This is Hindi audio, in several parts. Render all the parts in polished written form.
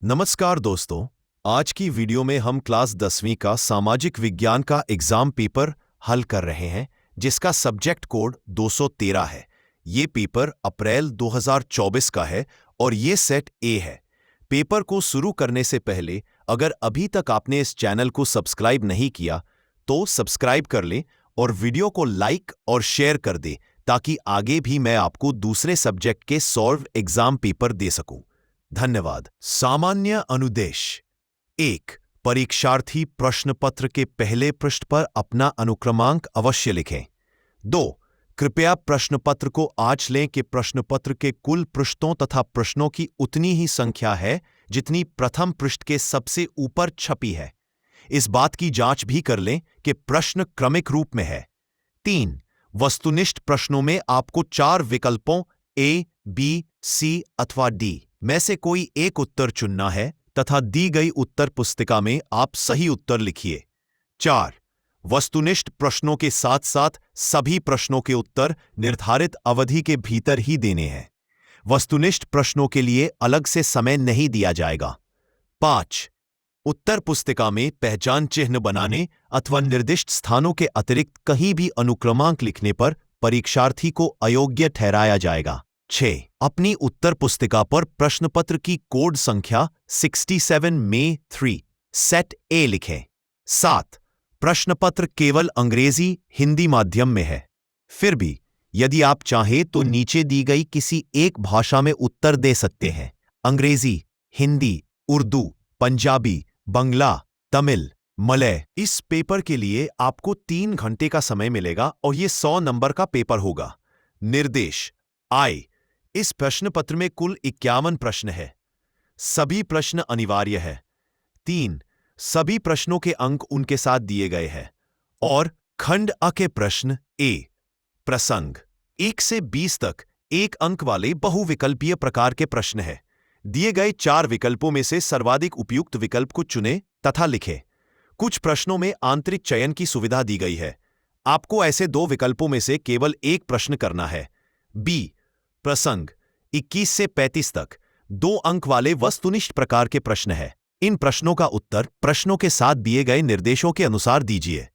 नमस्कार दोस्तों। आज की वीडियो में हम क्लास 10वीं का सामाजिक विज्ञान का एग्जाम पेपर हल कर रहे हैं, जिसका सब्जेक्ट कोड 213 है। ये पेपर अप्रैल 2024 का है और ये सेट ए है। पेपर को शुरू करने से पहले अगर अभी तक आपने इस चैनल को सब्सक्राइब नहीं किया तो सब्सक्राइब कर लें और वीडियो को लाइक और शेयर कर दें, ताकि आगे भी मैं आपको दूसरे सब्जेक्ट के सॉल्व एग्जाम पेपर दे सकूं। धन्यवाद। सामान्य अनुदेश 1. परीक्षार्थी प्रश्न पत्र के पहले पृष्ठ पर अपना अनुक्रमांक अवश्य लिखें। 2. कृपया प्रश्न पत्र को आंच लें कि प्रश्न पत्र के कुल पृष्ठों तथा प्रश्नों की उतनी ही संख्या है जितनी प्रथम पृष्ठ के सबसे ऊपर छपी है। इस बात की जांच भी कर लें कि प्रश्न क्रमिक रूप में है। 3. वस्तुनिष्ठ प्रश्नों में आपको 4 विकल्पों ए, बी, सी अथवा डी में से कोई एक उत्तर चुनना है तथा दी गई उत्तर पुस्तिका में आप सही उत्तर लिखिए। 4. वस्तुनिष्ठ प्रश्नों के साथ साथ सभी प्रश्नों के उत्तर निर्धारित अवधि के भीतर ही देने हैं। वस्तुनिष्ठ प्रश्नों के लिए अलग से समय नहीं दिया जाएगा। 5. उत्तर पुस्तिका में पहचान चिन्ह बनाने अथवा निर्दिष्ट स्थानों के अतिरिक्त कहीं भी अनुक्रमांक लिखने पर परीक्षार्थी को अयोग्य ठहराया जाएगा। 6. अपनी उत्तर पुस्तिका पर प्रश्न पत्र की कोड संख्या 67 में 3 सेट ए लिखें। 7. प्रश्न पत्र केवल अंग्रेजी हिंदी माध्यम में है। फिर भी यदि आप चाहें तो नीचे दी गई किसी एक भाषा में उत्तर दे सकते हैं। अंग्रेजी, हिंदी, उर्दू, पंजाबी, बंगला, तमिल, मलय। इस पेपर के लिए आपको 3 घंटे का समय मिलेगा और यह 100 नंबर का पेपर होगा। निर्देश आय। इस प्रश्न पत्र में कुल 51 प्रश्न है। सभी प्रश्न अनिवार्य है। 3. सभी प्रश्नों के अंक उनके साथ दिए गए हैं। और खंड अ के प्रश्न ए प्रसंग 1 से 20 तक 1 अंक वाले बहुविकल्पीय प्रकार के प्रश्न है। दिए गए 4 विकल्पों में से सर्वाधिक उपयुक्त विकल्प को चुनें तथा लिखें। कुछ प्रश्नों में आंतरिक चयन की सुविधा दी गई है। आपको ऐसे 2 विकल्पों में से केवल एक प्रश्न करना है। बी प्रसंग 21 से 35 तक 2 अंक वाले वस्तुनिष्ठ प्रकार के प्रश्न है। इन प्रश्नों का उत्तर प्रश्नों के साथ दिए गए निर्देशों के अनुसार दीजिए।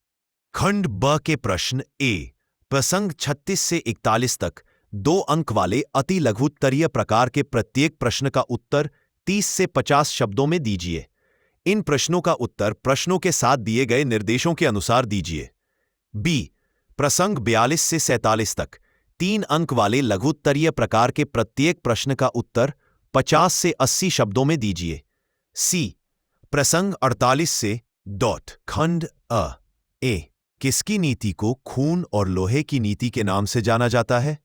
खंड ब के प्रश्न ए प्रसंग 36 से 41 तक 2 अंक वाले अति लघुत्तरीय प्रकार के प्रत्येक प्रश्न का उत्तर 30 से 50 शब्दों में दीजिए। इन प्रश्नों का उत्तर प्रश्नों के साथ दिए गए निर्देशों के अनुसार दीजिए। बी प्रसंग 42 से 47 तक 3 अंक वाले लघुत्तरीय प्रकार के प्रत्येक प्रश्न का उत्तर 50 से 80 शब्दों में दीजिए। सी प्रसंग 48 से खंड अ ए किसकी नीति को खून और लोहे की नीति के नाम से जाना जाता है?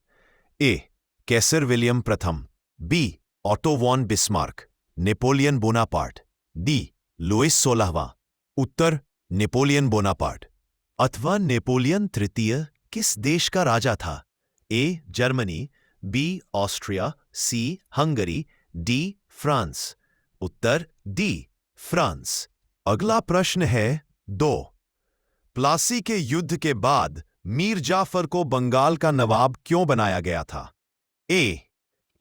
ए कैसर विलियम प्रथम, B Otto von Bismarck, Napoleon Bonaparte, D Louis 16वां। उत्तर नेपोलियन बोनापार्ट अथवा नेपोलियन तृतीय किस देश का राजा था? A Germany, B Austria, C Hungary, D France. उत्तर डी फ्रांस। अगला प्रश्न है 2. प्लासी के युद्ध के बाद मीर जाफर को बंगाल का नवाब क्यों बनाया गया था? ए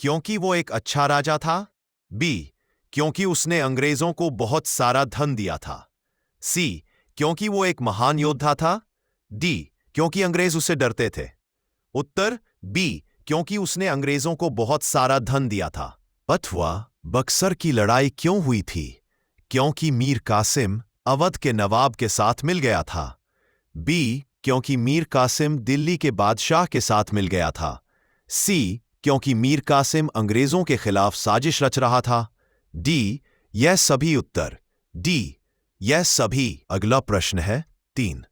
क्योंकि वो एक अच्छा राजा था, बी क्योंकि उसने अंग्रेजों को बहुत सारा धन दिया था, सी क्योंकि वो एक महान योद्धा था, डी क्योंकि अंग्रेज उससे डरते थे। उत्तर बी क्योंकि उसने अंग्रेजों को बहुत सारा धन दिया था। अथवा बक्सर की लड़ाई क्यों हुई थी? क्योंकि मीर कासिम अवध के नवाब के साथ मिल गया था, बी क्योंकि मीर कासिम दिल्ली के बादशाह के साथ मिल गया था, सी क्योंकि मीर कासिम अंग्रेजों के खिलाफ साजिश रच रहा था, डी यह सभी। उत्तर डी यह सभी। अगला प्रश्न है 3.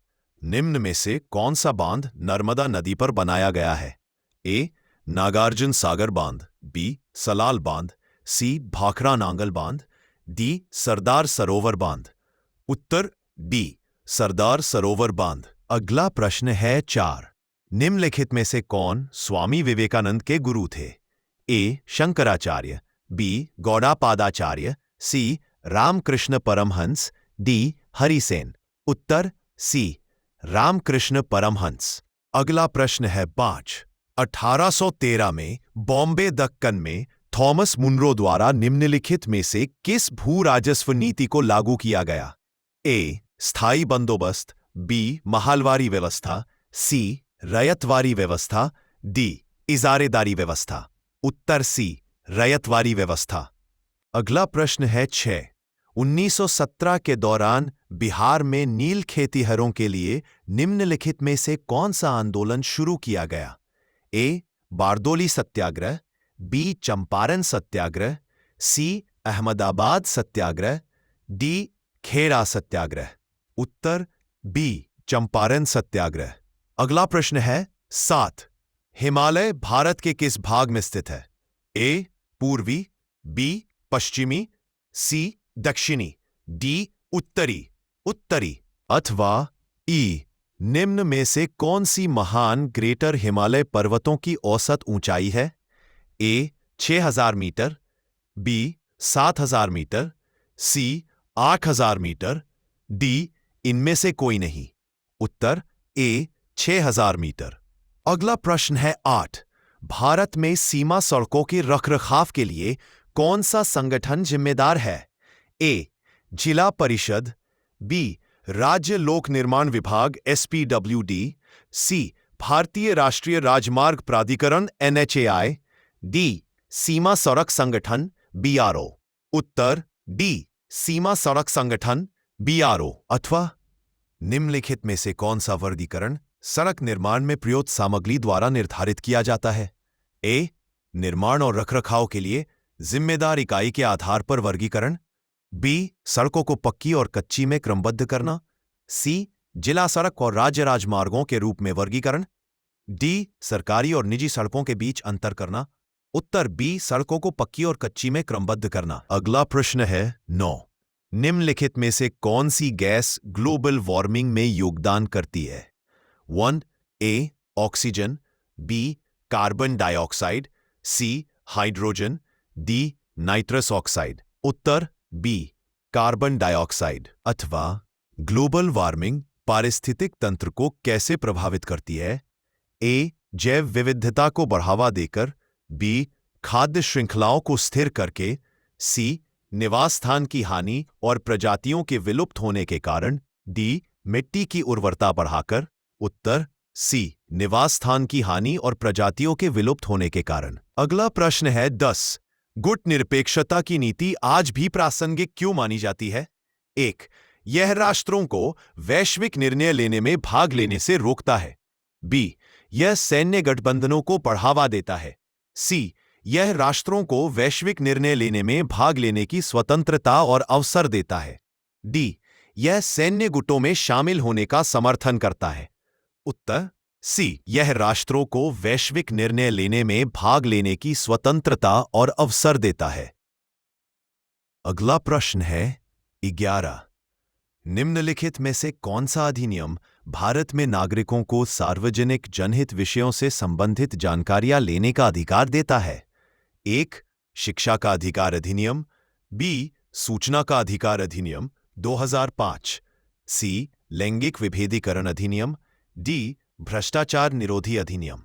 निम्न में से कौन सा बांध नर्मदा नदी पर बनाया गया है? ए नागार्जुन सागर बांध, बी सलाल बांध, सी भाखड़ा नांगल बांध, डी सरदार सरोवर बांध। उत्तर डी सरदार सरोवर बांध। अगला प्रश्न है 4. निम्नलिखित में से कौन स्वामी विवेकानंद के गुरु थे? ए शंकराचार्य, बी गौड़ापादाचार्य, सी रामकृष्ण परमहंस, डी हरिसेन। उत्तर सी रामकृष्ण परमहंस। अगला प्रश्न है 5. 1813 में बॉम्बे दक्कन में थॉमस मुनरो द्वारा निम्नलिखित में से किस भू राजस्व नीति को लागू किया गया? ए. स्थायी बंदोबस्त, बी. महालवारी व्यवस्था, सी. रयतवारी व्यवस्था, डी. इजारेदारी व्यवस्था। उत्तर सी. रयतवारी व्यवस्था। अगला प्रश्न है 6। 1917 के दौरान बिहार में नील खेतिहरों के लिए निम्नलिखित में से कौन सा आंदोलन शुरू किया गया? ए. बारदोली सत्याग्रह, बी. चंपारण सत्याग्रह, सी. अहमदाबाद सत्याग्रह, डी. खेड़ा सत्याग्रह। उत्तर बी. चंपारण सत्याग्रह। अगला प्रश्न है 7। हिमालय भारत के किस भाग में स्थित है? ए. पूर्वी, बी. पश्चिमी, सी. दक्षिणी, डी. उत्तरी। उत्तरी अथवा ई. निम्न में से कौन सी महान ग्रेटर हिमालय पर्वतों की औसत ऊंचाई है? ए. 6000 मीटर, बी. 7000 मीटर, सी. 8000 मीटर, डी. इनमें से कोई नहीं। उत्तर ए. 6000 मीटर। अगला प्रश्न है 8। भारत में सीमा सड़कों के रखरखाव के लिए कौन सा संगठन जिम्मेदार है? ए. जिला परिषद, बी. राज्य लोक निर्माण विभाग SPWD, सी. भारतीय राष्ट्रीय राजमार्ग प्राधिकरण NHAI, डी. सीमा सड़क संगठन BRO। उत्तर डी. सीमा सड़क संगठन BRO। अथवा निम्नलिखित में से कौन सा वर्गीकरण सड़क निर्माण में प्रयुक्त सामग्री द्वारा निर्धारित किया जाता है? ए. निर्माण और रखरखाव के लिए जिम्मेदार इकाई के आधार पर वर्गीकरण, बी. सड़कों को पक्की और कच्ची में क्रमबद्ध करना, सी. जिला सड़क और राज्य राजमार्गों के रूप में वर्गीकरण, डी. सरकारी और निजी सड़कों के बीच अंतर करना। उत्तर बी. सड़कों को पक्की और कच्ची में क्रमबद्ध करना। अगला प्रश्न है 9। निम्नलिखित में से कौन सी गैस ग्लोबल वार्मिंग में योगदान करती है? 1. A. Oxygen, B. Carbon dioxide, C. Hydrogen, D. Nitrous oxide. उत्तर बी. Carbon dioxide. अथवा ग्लोबल वार्मिंग पारिस्थितिक तंत्र को कैसे प्रभावित करती है? ए. जैव विविधता को बढ़ावा देकर, बी. खाद्य श्रृंखलाओं को स्थिर करके, सी. निवास स्थान की हानि और प्रजातियों के विलुप्त होने के कारण, डी. मिट्टी की उर्वरता बढ़ाकर। उत्तर सी. निवास स्थान की हानि और प्रजातियों के विलुप्त होने के कारण। अगला प्रश्न है 10। गुट निरपेक्षता की नीति आज भी प्रासंगिक क्यों मानी जाती है? 1. यह राष्ट्रों को वैश्विक निर्णय लेने में भाग लेने से रोकता है, बी. यह सैन्य गठबंधनों को बढ़ावा देता है, सी. यह राष्ट्रों को वैश्विक निर्णय लेने में भाग लेने की स्वतंत्रता और अवसर देता है, डी. यह सैन्य गुटों में शामिल होने का समर्थन करता है। उत्तर सी. यह राष्ट्रों को वैश्विक निर्णय लेने में भाग लेने की स्वतंत्रता और अवसर देता है। अगला प्रश्न है 11। निम्नलिखित में से कौन सा अधिनियम भारत में नागरिकों को सार्वजनिक जनहित विषयों से संबंधित जानकारियां लेने का अधिकार देता है? 1. शिक्षा का अधिकार अधिनियम, बी. सूचना का अधिकार अधिनियम 2005, सी. लैंगिक विभेदीकरण अधिनियम, डी. भ्रष्टाचार निरोधी अधिनियम।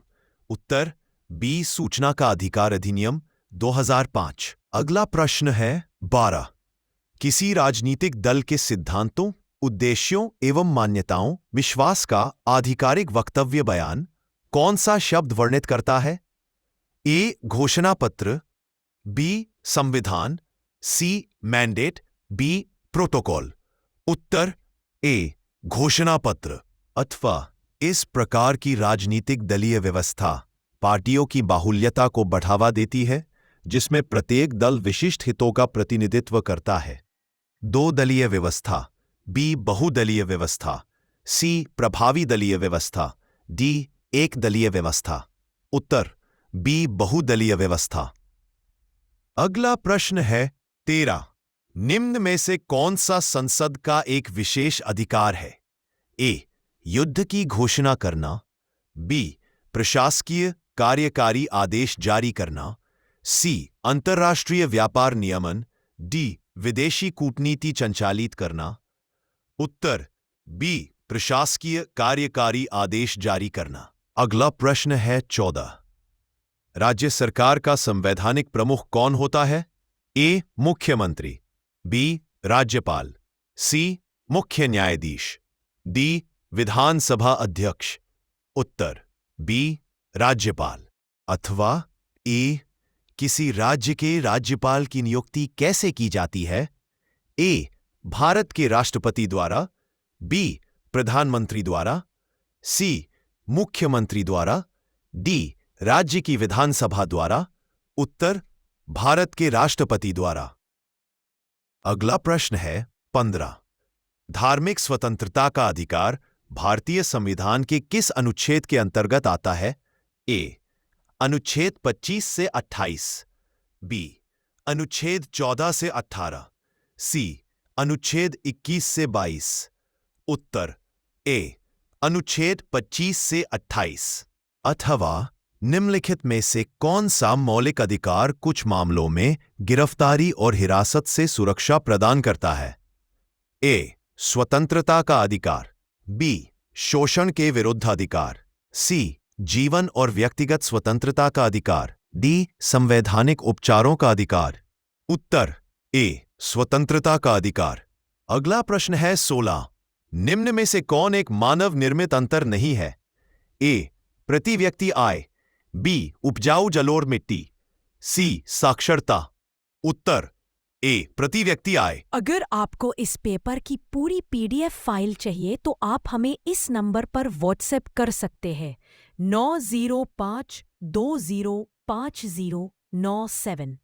उत्तर बी. सूचना का अधिकार अधिनियम 2005। अगला प्रश्न है 12। किसी राजनीतिक दल के सिद्धांतों, उद्देश्यों एवं मान्यताओं, विश्वास का आधिकारिक वक्तव्य बयान कौन सा शब्द वर्णित करता है? ए. घोषणा पत्र, बी. संविधान, सी. Mandate, B. प्रोटोकॉल। उत्तर ए. घोषणा पत्र। अथवा इस प्रकार की राजनीतिक दलीय व्यवस्था पार्टियों की बाहुल्यता को बढ़ावा देती है, जिसमें प्रत्येक दल विशिष्ट हितों का प्रतिनिधित्व करता है। 2 दलीय व्यवस्था, बी. बहुदलीय व्यवस्था, सी. प्रभावी दलीय व्यवस्था, डी. एक दलीय व्यवस्था। उत्तर बी. बहुदलीय व्यवस्था। अगला प्रश्न है 13। निम्न में से कौन सा संसद का एक विशेष अधिकार है? ए. युद्ध की घोषणा करना, बी. प्रशासकीय कार्यकारी आदेश जारी करना, सी. अंतर्राष्ट्रीय व्यापार नियमन, डी. विदेशी कूटनीति संचालित करना। उत्तर बी. प्रशासकीय कार्यकारी आदेश जारी करना। अगला प्रश्न है 14। राज्य सरकार का संवैधानिक प्रमुख कौन होता है? ए. मुख्यमंत्री, बी. राज्यपाल, सी. मुख्य न्यायाधीश, डी. विधानसभा अध्यक्ष। उत्तर बी. राज्यपाल। अथवा ए. किसी राज्य के राज्यपाल की नियुक्ति कैसे की जाती है? ए. भारत के राष्ट्रपति द्वारा, बी. प्रधानमंत्री द्वारा, सी. मुख्यमंत्री द्वारा, डी. राज्य की विधानसभा द्वारा। उत्तर भारत के राष्ट्रपति द्वारा। अगला प्रश्न है 15। धार्मिक स्वतंत्रता का अधिकार भारतीय संविधान के किस अनुच्छेद के अंतर्गत आता है? ए. अनुच्छेद 25 से 28, बी. अनुच्छेद 14 से 18, सी. अनुच्छेद 21 से 22। उत्तर ए. अनुच्छेद 25 से 28। अथवा निम्नलिखित में से कौन सा मौलिक अधिकार कुछ मामलों में गिरफ्तारी और हिरासत से सुरक्षा प्रदान करता है? ए. स्वतंत्रता का अधिकार, बी. शोषण के विरुद्ध अधिकार, सी. जीवन और व्यक्तिगत स्वतंत्रता का अधिकार, डी. संवैधानिक उपचारों का अधिकार। उत्तर ए. स्वतंत्रता का अधिकार। अगला प्रश्न है 16। निम्न में से कौन एक मानव निर्मित अंतर नहीं है? ए. प्रति व्यक्ति आय, बी. उपजाऊ जलोढ़ मिट्टी, सी. साक्षरता। उत्तर ए. प्रति व्यक्ति आय। अगर आपको इस पेपर की पूरी PDF फाइल चाहिए तो आप हमें इस नंबर पर व्हाट्सएप कर सकते हैं 905205097।